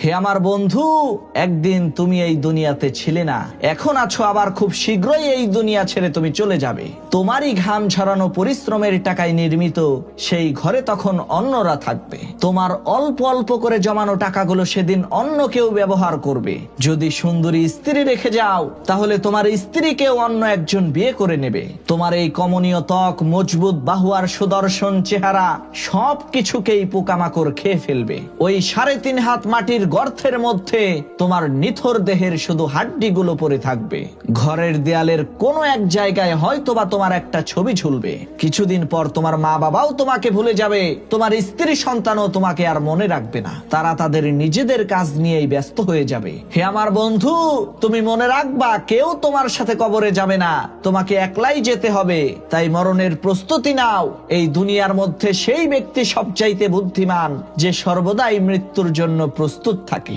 হে আমার বন্ধু, একদিন তুমি এই দুনিয়াতে ছিলে না, এখন আছো, আবার খুব শীঘ্রই এই দুনিয়া ছেড়ে তুমি চলে যাবে। তোমারই ঘাম ঝরানো পরিশ্রমের টাকায় নির্মিত সেই ঘরে তখন অন্যরা থাকবে। তোমার অল্প অল্প করে জমানো টাকাগুলো সেদিন অন্য কেউ ব্যবহার করবে। যদি সুন্দরী স্ত্রী রেখে যাও, তাহলে তোমার স্ত্রীকেও অন্য একজন বিয়ে করে নেবে। তোমার এই কমনীয় ত্বক, মজবুত বাহু আর সুদর্শন চেহারা সবকিছুকেই পোকামাকড় খেয়ে ফেলবে। ওই 3.5 হাত মাটির গর্তের মধ্যে তোমার নিথর দেহের শুধু হাড্ডিগুলো পড়ে থাকবে। ঘরের দেয়ালের কোনো এক জায়গায় হয়তোবা তোমার একটা ছবি ঝুলবে। কিছুদিন পর তোমার মা বাবাও তোমাকে ভুলে যাবে, তোমার স্ত্রী সন্তানও তোমাকে আর মনে রাখবে না। তারা তাদের নিজেদের কাজ নিয়েই ব্যস্ত হয়ে যাবে। হে আমার বন্ধু, তুমি মনে রাখবা, কেউ তোমার সাথে কবরে যাবে না, তোমাকে একলাই যেতে হবে। তাই মরণের প্রস্তুতি নাও। এই দুনিয়ার মধ্যে সেই ব্যক্তি সবচাইতে বুদ্ধিমান যে সর্বদাই মৃত্যুর জন্য প্রস্তুত থাকে।